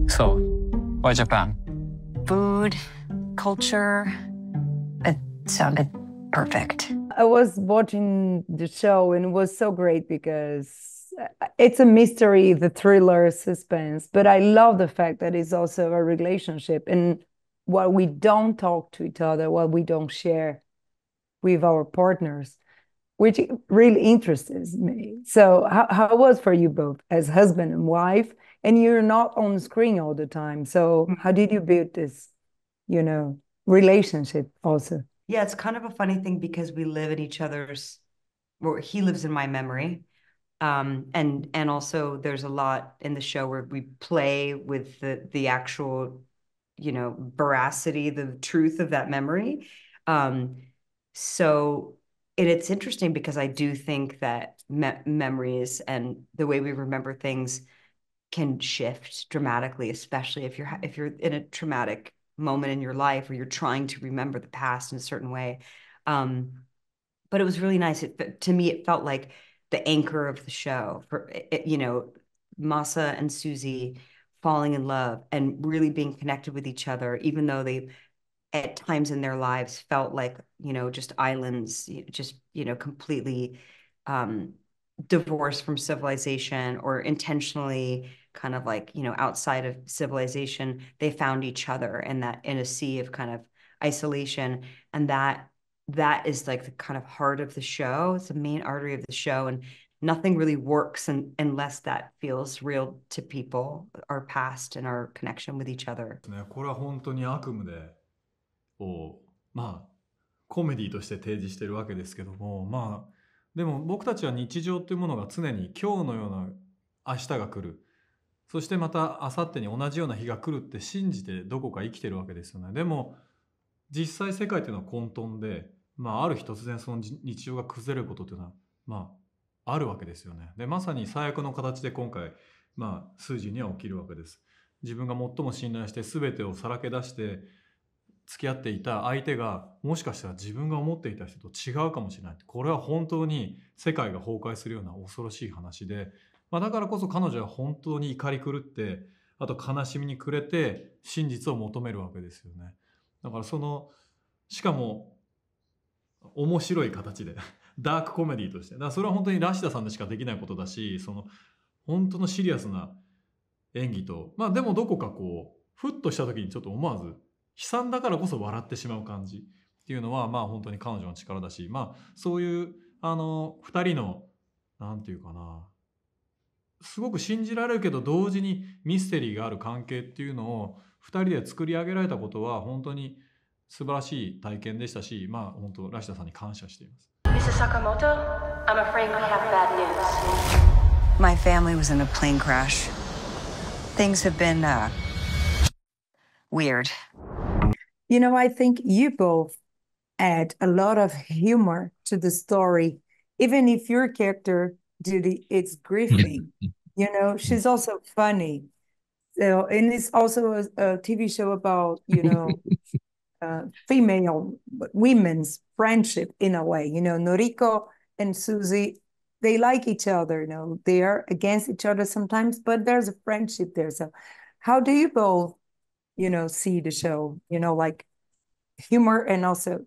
So, why Japan? Food, culture, it sounded perfect. I was watching the show and it was so great because it's a mystery, the thriller, suspense, but I love the fact that it's also a relationship and while we don't talk to each other, while we don't share with our partners, which really interests me. So how was for you both as husband and wife? And you're not on screen all the time. So how did you build this, relationship also? Yeah, it's kind of a funny thing because we live in each other's, or he lives in my memory. And also there's a lot in the show where we play with the actual, veracity, the truth of that memory. So it's interesting because I do think that memories and the way we remember things can shift dramatically, especially if you're in a traumatic moment in your life where you're trying to remember the past in a certain way. But it was really nice. To me, it felt like the anchor of the show for Masa and Susie falling in love and really being connected with each other, even though they at times in their lives felt like, just islands, just, completely divorced from civilization or intentionally kind of like, outside of civilization, they found each other in a sea of kind of isolation. And that is like the kind of heart of the show. It's the main artery of the show. And nothing really works unless that feels real to people, our past and our connection with each other. これは本当に悪夢でコメディとして提示してるわけですけども、でも僕たちは日常というものが常に今日のような明日が来る、そしてまた明後日に同じような日が来るって信じてどこか生きてるわけですよね。でも実際世界というのは混沌で、ある日突然その日常が崩れることというのはあるわけですよね。でまさに最悪の形で今回数字には起きるわけです。自分が最も信頼して全てをさらけ出して付き合っていた相手がもしかしたら自分が思っていた人と違うかもしれない。これは本当に世界が崩壊するような恐ろしい話で、だからこそ彼女は本当に怒り狂って、あと悲しみに暮れて真実を求めるわけですよね。だからしかも面白い形でダークコメディとして、だからそれは本当にラシダさんでしかできないことだし、本当のシリアスな演技と、でもどこかふっとした時にちょっと思わず悲惨だからこそ笑ってしまう感じっていうのは本当に彼女の力だし、そういう2人のなんていうかな、すごく信じられるけど同時にミステリーがある関係っていうのを2人で作り上げられたことは本当に素晴らしい体験でしたし、本当ラシダさんに感謝しています。Mrs. Sakamoto, I'm afraid I have bad news. My family was in a plane crash. Things have been weird. I think you both add a lot of humor to the story, even if your character, Judy, it's grieving. She's also funny. So, and it's also a TV show about, women's friendship in a way. Noriko and Susie, they like each other. They are against each other sometimes, but there's a friendship there. So how do you both, see the show, like humor and also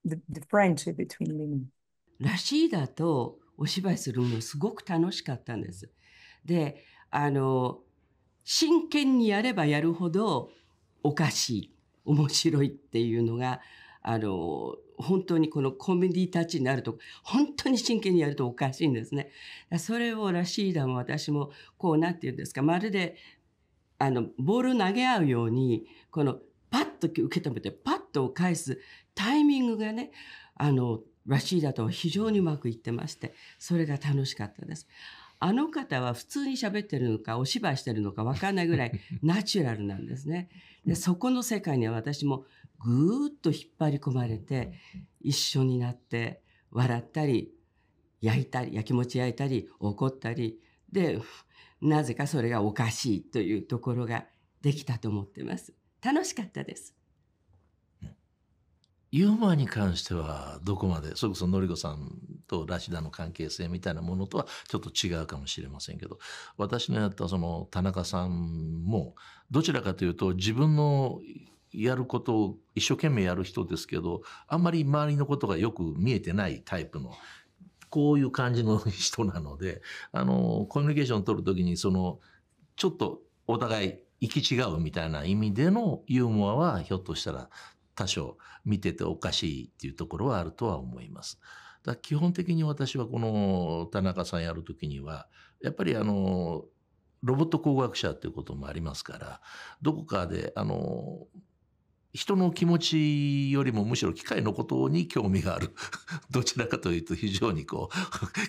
the friendship between women? ラシーダとお芝居するのすごく楽しかったんです。で、真剣にやればやるほどおかしい、面白いっていうのが、本当にこのコメディタッチになると、本当に真剣にやるとおかしいんですね。それをラシーダも私もなんていうんですか、まるでボールを投げ合うように、パッと受け止めてパッと返すタイミングがね、ラシーダとは非常にうまくいってまして、それが楽しかったです。あの方は普通に喋ってるのかお芝居してるのか分かんないぐらいナチュラルなんですね。でそこの世界には私もぐーっと引っ張り込まれて一緒になって笑ったり焼きもち焼いたり怒ったりで、なぜかそれがおかしいというところができたと思ってます。楽しかったです。ユーモアに関してはどこまで、それこそのりこさんとラシダの関係性みたいなものとはちょっと違うかもしれませんけど、私のやったその田中さんもどちらかというと自分のやることを一生懸命やる人ですけど、あんまり周りのことがよく見えてないタイプのこういう感じの人なので、コミュニケーションを取るときにちょっとお互い行き違うみたいな意味でのユーモアはひょっとしたら多少見てておかしいっていうところはあるとは思います。だから基本的に私はこの田中さんやるときにはやっぱりロボット工学者っていうこともありますから、どこかで人の気持ちよりもむしろ機械のことに興味があるどちらかというと非常に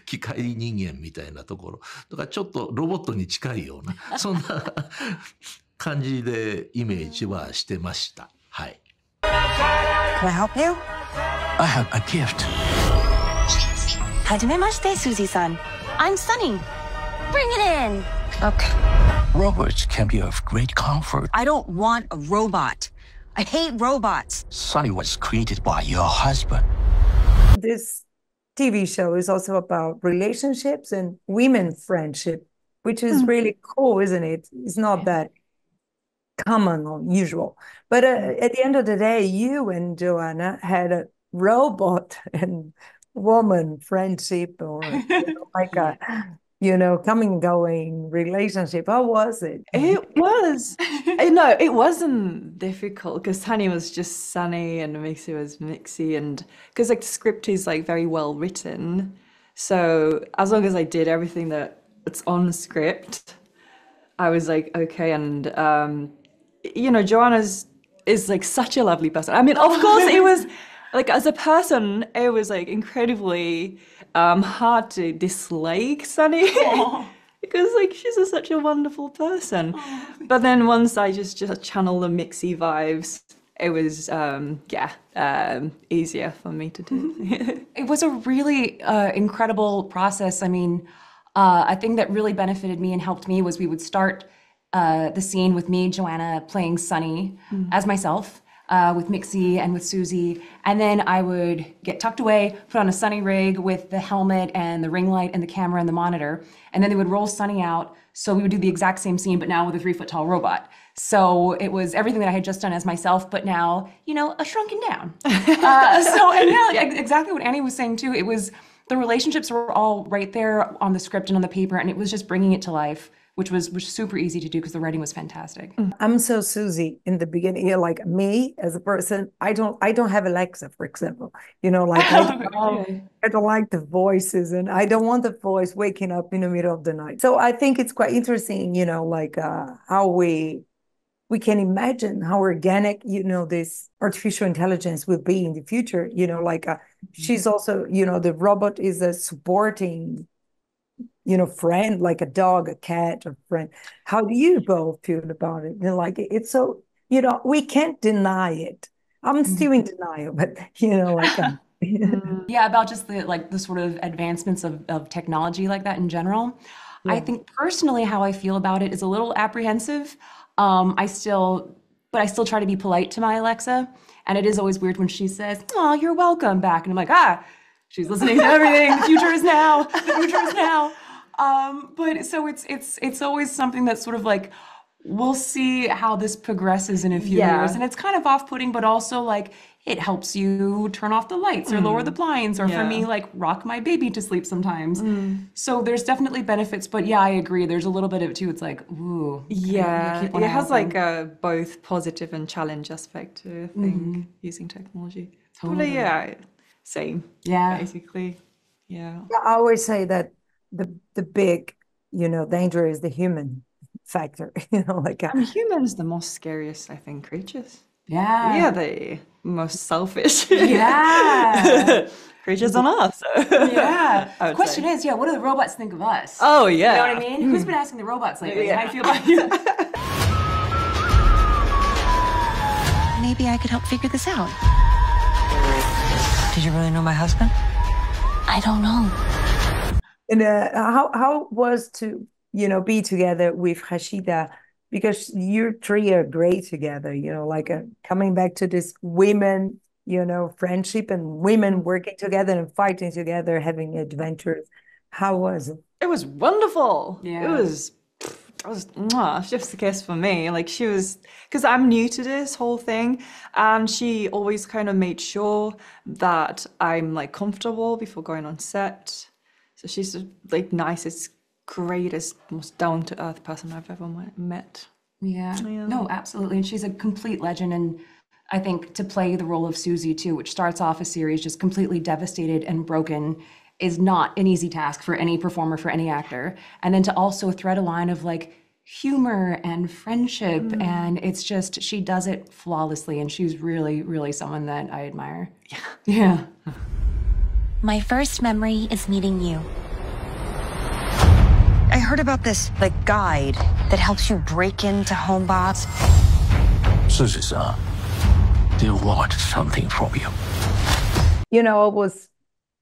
機械人間みたいなところだからちょっとロボットに近いようなそんな感じでイメージはしてました。はい。Can I help you? I have a gift. はじめまして、Susie-san. I'm Sunny. Bring it in. Okay. Robots can be of great comfort. I don't want a robot. I hate robots. Sunny was created by your husband. This TV show is also about relationships and women friendship, which is really cool, isn't it? It's not that common or usual. But at the end of the day, you and Joanna had a robot and woman friendship, or like a coming and going relationship. How was it? It was. No, it wasn't difficult because Sunny was just Sunny and Mixie was Mixie, and because the script is very well written, so as long as I did everything that's on the script, I was okay. And Joanna is such a lovely person. I mean, of course, it was as a person, it was incredibly hard to dislike Sunny because she's such a wonderful person. But then once I just channel the Mixie vibes, it was easier for me to do. It was a really incredible process. I mean, I think that really benefited me and helped me was we would start the scene with me, Joanna, playing Sunny as myself. With Mixie and with Susie, and then I would get tucked away, put on a Sunny rig with the helmet and the ring light and the camera and the monitor, and then they would roll Sunny out, so we would do the exact same scene, but now with a 3-foot-tall robot. So it was everything that I had just done as myself, but now, a shrunken down. And now, exactly what Annie was saying too, it was, the relationships were all right there on the script and on the paper, and it was just bringing it to life, which was super easy to do because the writing was fantastic. I'm so Susie in the beginning. Like me as a person, I don't have Alexa, for example. I don't like the voices, and I don't want the voice waking up in the middle of the night. So I think it's quite interesting, how we can imagine how organic, this artificial intelligence will be in the future. She's also, the robot is a supporting friend, like a dog, a cat, a friend. How do you both feel about it? It's so, we can't deny it. I'm still in denial, but Yeah, about just the sort of advancements of technology like that in general. Yeah. I think personally how I feel about it is a little apprehensive. I still try to be polite to my Alexa, and it is always weird when she says, "Oh, you're welcome" back, and I'm like, she's listening to everything. The future is now. The future is now. But so it's always something that's sort of we'll see how this progresses in a few years, and it's kind of off-putting, but also it helps you turn off the lights or lower the blinds, or for me rock my baby to sleep sometimes. So there's definitely benefits, but yeah, I agree. There's a little bit of it too. It's ooh. Yeah, it has a both positive and challenge aspect to I think using technology. Totally. But yeah, same. Yeah, basically. Yeah. I always say that the big, danger is the human factor. Humans the most scariest, I think, creatures. Yeah. We are the most selfish. Yeah. creatures on Earth. Yeah. The question is, what do the robots think of us? Oh, yeah. You know what I mean? Who's been asking the robots lately? How do you feel about you? Maybe I could help figure this out. Did you really know my husband? I don't know. And how was to be together with Rashida, because you three are great together. Coming back to this women friendship and women working together and fighting together, having adventures. How was it? It was wonderful. Yeah. It was chef's the kiss for me. Like she was, because I'm new to this whole thing, and she always kind of made sure that I'm like comfortable before going on set. So she's like nicest, greatest, most down to earth person I've ever met. Yeah. No, absolutely. And she's a complete legend. And I think to play the role of Susie too, which starts off a series just completely devastated and broken, is not an easy task for any performer, for any actor. And then to also thread a line of like humor and friendship, and it's just, she does it flawlessly, and she's really, really someone that I admire. Yeah. My first memory is meeting you. I heard about this, like, guide that helps you break into HomeBots. Susie-san, they want something from you. I was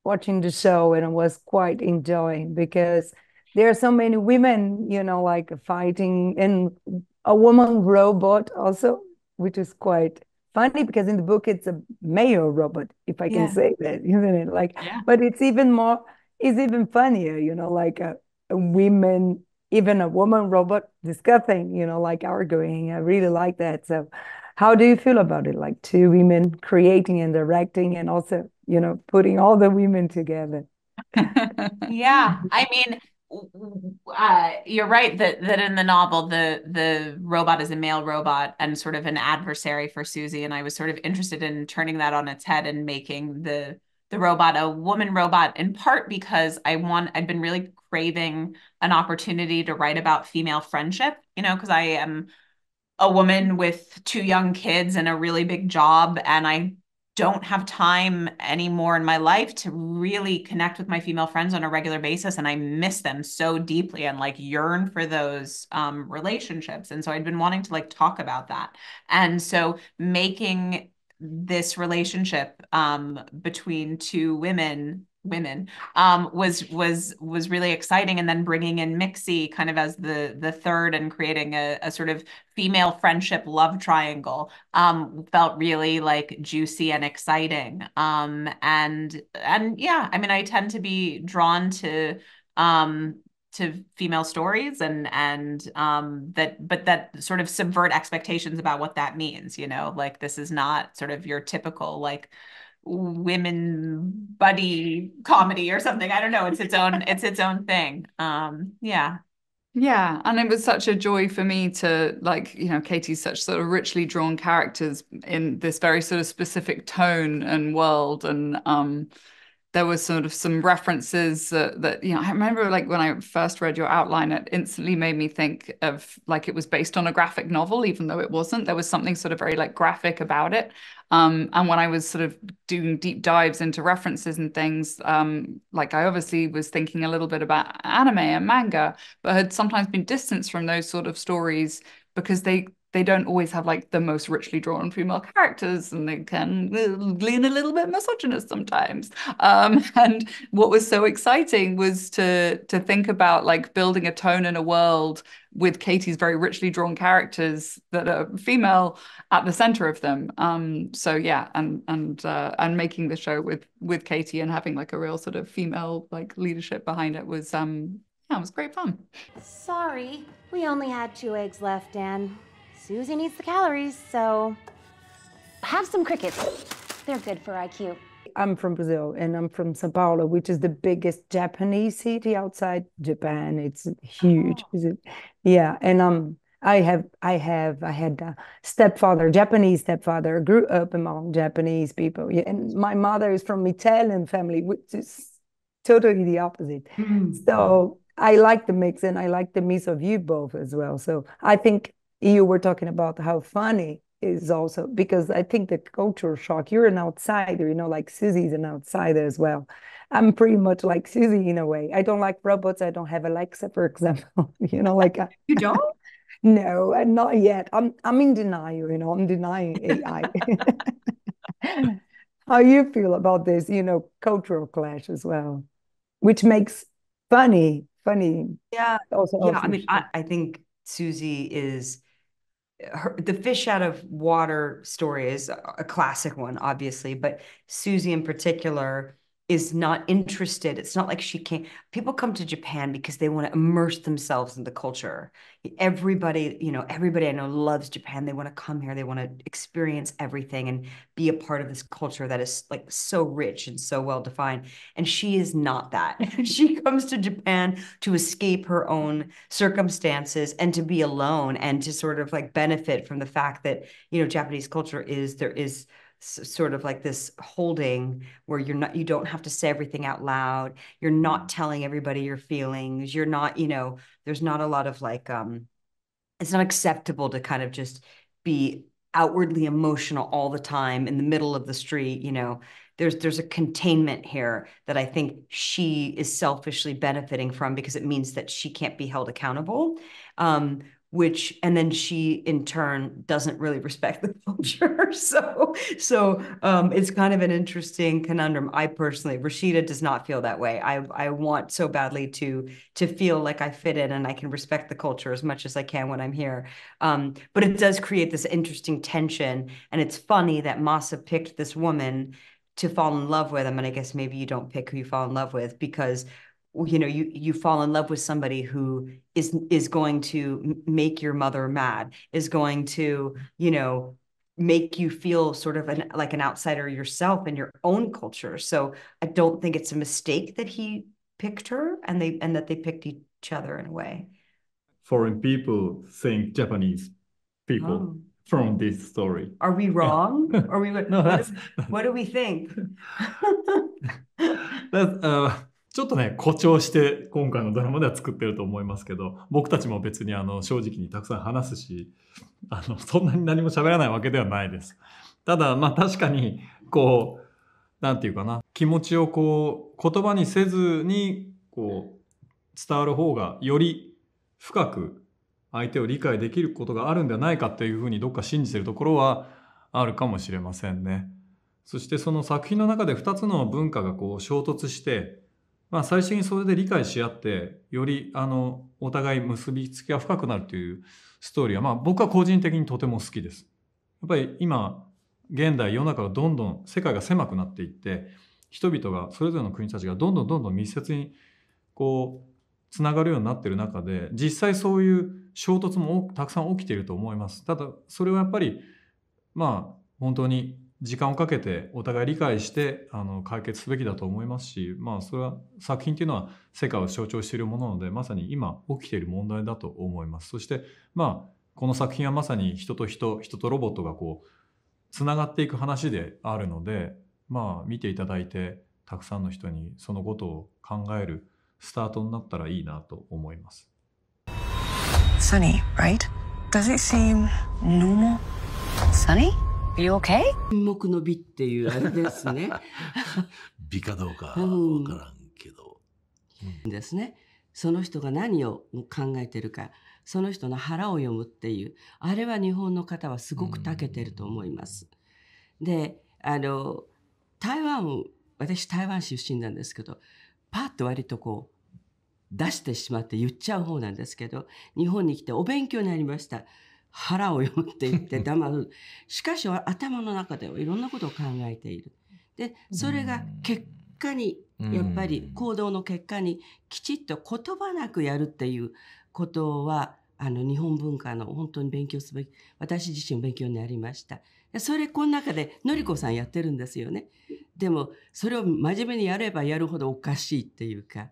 watching the show and I was quite enjoying because there are so many women, like fighting, and a woman robot also, which is quite funny because in the book it's a male robot, if I can say that, isn't it? Like, but it's even funnier, like a women, even a woman robot discussing, like arguing. I really like that. So how do you feel about it? Like two women creating and directing and also, putting all the women together. Yeah, I mean, you're right that in the novel the robot is a male robot and sort of an adversary for Susie, and I was sort of interested in turning that on its head and making the robot a woman robot, in part because I'd been really craving an opportunity to write about female friendship, because I am a woman with 2 young kids and a really big job, and I don't have time anymore in my life to really connect with my female friends on a regular basis, and I miss them so deeply and like yearn for those relationships. And so I'd been wanting to like talk about that, and so making this relationship between 2 women was really exciting, and then bringing in Mixie kind of as the third and creating a sort of female friendship love triangle felt really like juicy and exciting. And yeah, I mean, I tend to be drawn to female stories and that sort of subvert expectations about what that means, like this is not sort of your typical like women buddy comedy or something. I don't know. It's its own thing. Yeah. Yeah, and it was such a joy for me to Katie's such sort of richly drawn characters in this very sort of specific tone and world, and there was sort of some references that I remember like when I first read your outline, it instantly made me think of like it was based on a graphic novel, even though it wasn't. There was something sort of very like graphic about it. And when I was sort of doing deep dives into references and things, like I obviously was thinking a little bit about anime and manga, but had sometimes been distanced from those sort of stories because they don't always have like the most richly drawn female characters, and they can lean a little bit misogynist sometimes. And what was so exciting was to think about like building a tone in a world with Katie's very richly drawn characters that are female at the center of them. So yeah, and making the show with Katie and having like a real sort of female like leadership behind it was it was great fun. Sorry, we only had 2 eggs left, Dan. Susie needs the calories, so have some crickets. They're good for IQ. I'm from Brazil, and I'm from São Paulo, which is the biggest Japanese city outside Japan. It's huge. Yeah, and I had a stepfather, Japanese stepfather, grew up among Japanese people. Yeah, and my mother is from Italian family, which is totally the opposite. So I like the mix, and I like the mix of you both as well. So I think you were talking about how funny is also, because I think the cultural shock, you're an outsider, like Susie's an outsider as well. I'm pretty much like Susie in a way. I don't like robots. I don't have Alexa, for example. Like you don't? No, not yet. I'm in denial. I'm denying AI. How you feel about this, cultural clash as well, which makes funny. Yeah. Also, yeah. I mean, I think Susie is the fish out of water story is a classic one, obviously, but Susie in particular is not interested. It's not like she can't. People come to Japan because they want to immerse themselves in the culture. Everybody, everybody I know loves Japan. They want to come here. They want to experience everything and be a part of this culture that is like so rich and so well defined. And she is not that. She comes to Japan to escape her own circumstances and to be alone and to sort of like benefit from the fact that, Japanese culture there is sort of like this holding where you don't have to say everything out loud. You're not telling everybody your feelings. You're not, there's not a lot of like, it's not acceptable to kind of just be outwardly emotional all the time in the middle of the street. There's a containment here that I think she is selfishly benefiting from because it means that she can't be held accountable. And then she in turn doesn't really respect the culture. So it's kind of an interesting conundrum. I personally, Rashida does not feel that way. I want so badly to feel like I fit in and I can respect the culture as much as I can when I'm here. But it does create this interesting tension. And it's funny that Masa picked this woman to fall in love with. I mean, I guess maybe you don't pick who you fall in love with because you fall in love with somebody who is going to make your mother mad, is going to, make you feel sort of like an outsider yourself in your own culture. So I don't think it's a mistake that he picked her and that they picked each other in a way. Foreign people think Japanese people from this story. Are we wrong? Or No, what do we think? ちょっとね、誇張して今回のドラマでは作ってると思いますけど、僕たちも別に正直にたくさん話すし、そんなに何も喋らないわけではないです。ただ、確かに、なんていうかな、気持ちを言葉にせずに、伝わる方がより深く相手を理解できることがあるんではないかっていうふうにどっか信じてるところはあるかもしれませんね。そしてその作品の中で2つの文化が衝突して、最終的にそれで理解し合って、よりお互い結びつきが深くなるというストーリーは、僕は個人的にとても好きです。やっぱり今、現代世の中がどんどん世界が狭くなっていって、人々が、それぞれの国たちがどんどん密接につながるようになっている中で、実際そういう衝突もたくさん起きていると思います。ただ、それはやっぱり、本当に時間をかけてお互い理解して解決すべきだと思いますし、それは作品っていうのは世界を象徴しているものなので、まさに今起きている問題だと思います。そしてこの作品はまさに人とロボットがつながっていく話であるので、見ていただいてたくさんの人にそのことを考えるスタートになったらいいなと思います。Sunny, right? Does it seem normal? Sunny?Are you okay? 沈黙の美っていうあれですね。美かどうかわからんけど。ですね。その人が何を考えてるか、その人の腹を読むっていう、あれは日本の方はすごく長けてると思います。で、私台湾出身なんですけど、パッと割と出してしまって言っちゃう方なんですけど、日本に来てお勉強になりました。腹を読むって言って黙る。しかし頭の中ではいろんなことを考えている。で、それが結果に、やっぱり行動の結果にきちっと言葉なくやるっていうことは、日本文化の本当に勉強すべき、私自身勉強になりました。それ、この中でのりこさんやってるんですよね。でも、それを真面目にやればやるほどおかしいっていうか。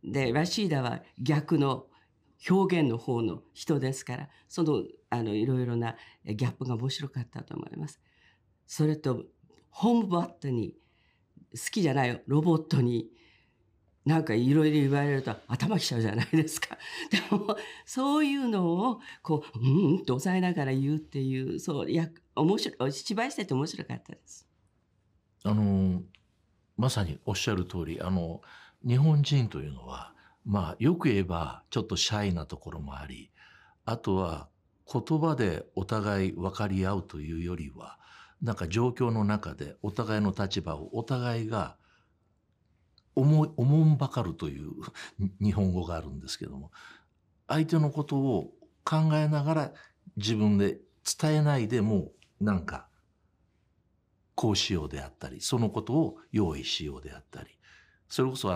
で、ラシーダは逆の表現の方の人ですから、いろいろなギャップが面白かったと思います。それと、ホームバットに、好きじゃないよ、ロボットに、なんかいろいろ言われると頭きちゃうじゃないですか。でも、そういうのを、と抑えながら言うっていう、面白い、芝居してて面白かったです。まさにおっしゃる通り、日本人というのは、よく言えばちょっとシャイなところもあり、あとは言葉でお互い分かり合うというよりは、なんか状況の中でお互いの立場をお互いがおもんばかるという日本語があるんですけども、相手のことを考えながら自分で伝えないでもなんかこうしようであったり、そのことを用意しようであったり、それこそ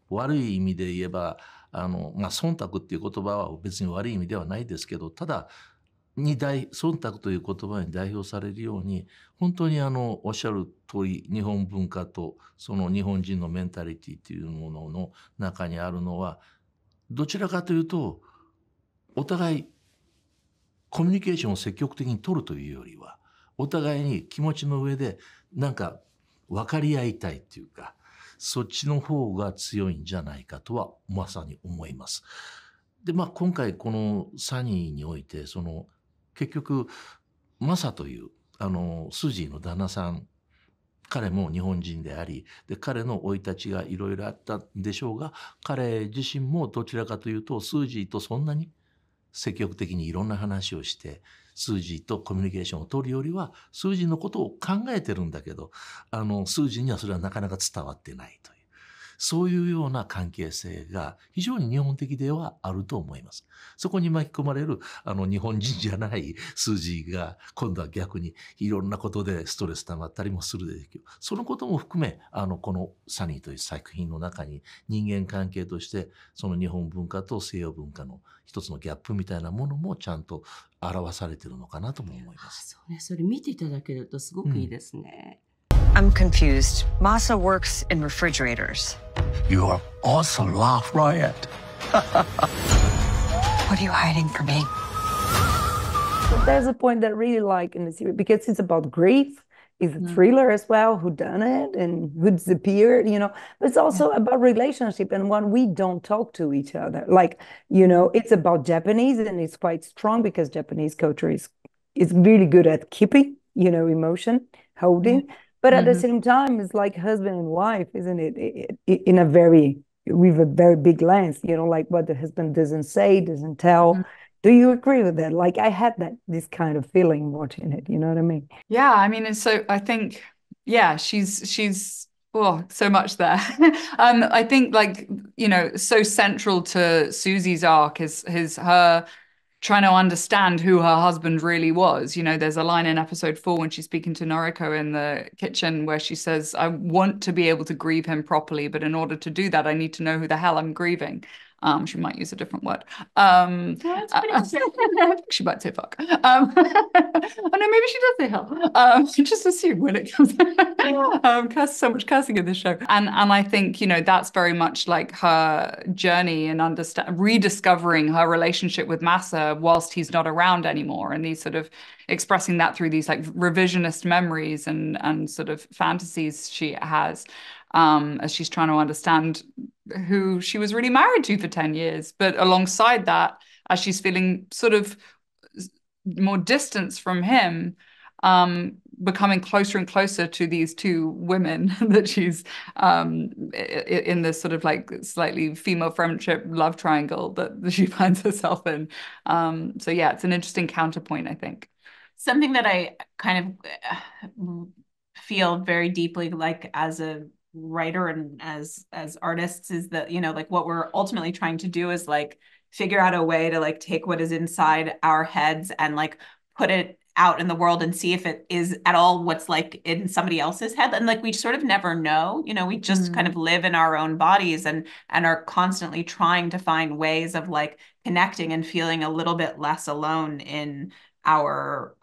悪い意味で言えば忖度っていう言葉は別に悪い意味ではないですけど、ただ忖度という言葉に代表されるように、本当におっしゃる通り、日本文化とその日本人のメンタリティというものの中にあるのは、どちらかというとお互いコミュニケーションを積極的に取るというよりは、お互いに気持ちの上でなんか分かり合いたいっていうか、そっちの方が強いんじゃないかとはまさに思います。で今回このサニーにおいて結局マサというスージーの旦那さん、彼も日本人であり、で彼の生い立ちがいろいろあったんでしょうが、彼自身もどちらかというとスージーとそんなに積極的にいろんな話をしてスージーとコミュニケーションを取るよりは、スージーのことを考えてるんだけどスージーにはそれはなかなか伝わってないという、そういうような関係性が非常に日本的ではあると思います。そこに巻き込まれる日本人じゃないスージーが今度は逆にいろんなことでストレス溜まったりもするでしょう。そのことも含めこのサニーという作品の中に人間関係としてその日本文化と西洋文化の一つのギャップみたいなものもちゃんと表されてるのかなとも思います。そうね、それ見ていただけるとすごくいいですね。I'm confused. Masa works in refrigerators. You are also laugh riot. What are you hiding from me? There's a point that I really like in the series because it's about grief. It's a thriller as well, who done it and who disappeared, but it's also about relationship and when we don't talk to each other. Like, it's about Japanese and it's quite strong because Japanese culture is really good at keeping, emotion, holding. But at the same time, it's like husband and wife, isn't it? In with a very big lens, like what the husband doesn't say, doesn't tell. Do you agree with that? Like I had this kind of feeling watching it, you know what I mean? Yeah, I mean, I think, yeah, she's so much there. I think so central to Susie's arc is her trying to understand who her husband really was. There's a line in episode 4 when she's speaking to Noriko in the kitchen where she says, I want to be able to grieve him properly, but in order to do that, I need to know who the hell I'm grieving. She might use a different word. She might say fuck. Oh no, maybe she does say hell. Just assume when it comes. So much cursing in this show, and I think that's very much like her journey in rediscovering her relationship with Masa whilst he's not around anymore, and these sort of expressing that through these like revisionist memories and sort of fantasies she has. As she's trying to understand who she was really married to for 10 years. But alongside that, as she's feeling sort of more distance from him, becoming closer and closer to these two women that she's in this sort of like slightly female friendship love triangle that she finds herself in. So yeah, it's an interesting counterpoint, I think. Something that I kind of feel very deeply like as a writer and as artists is that like what we're ultimately trying to do is like figure out a way to like take what is inside our heads and like put it out in the world and see if it is at all what's like in somebody else's head. And like we sort of never know, we just kind of live in our own bodies and are constantly trying to find ways of like connecting and feeling a little bit less alone in our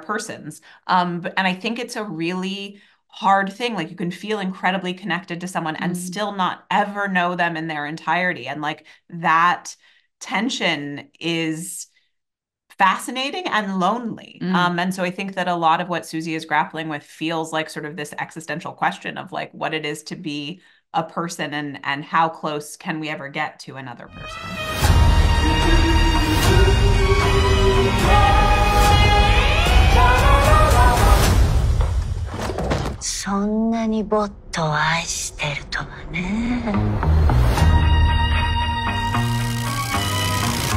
persons. And I think it's a really hard thing. Like you can feel incredibly connected to someone and still not ever know them in their entirety. And like that tension is fascinating and lonely. And so I think that a lot of what Susie is grappling with feels like sort of this existential question of like what it is to be a person and how close can we ever get to another person. そんなにボットを愛してるとはね。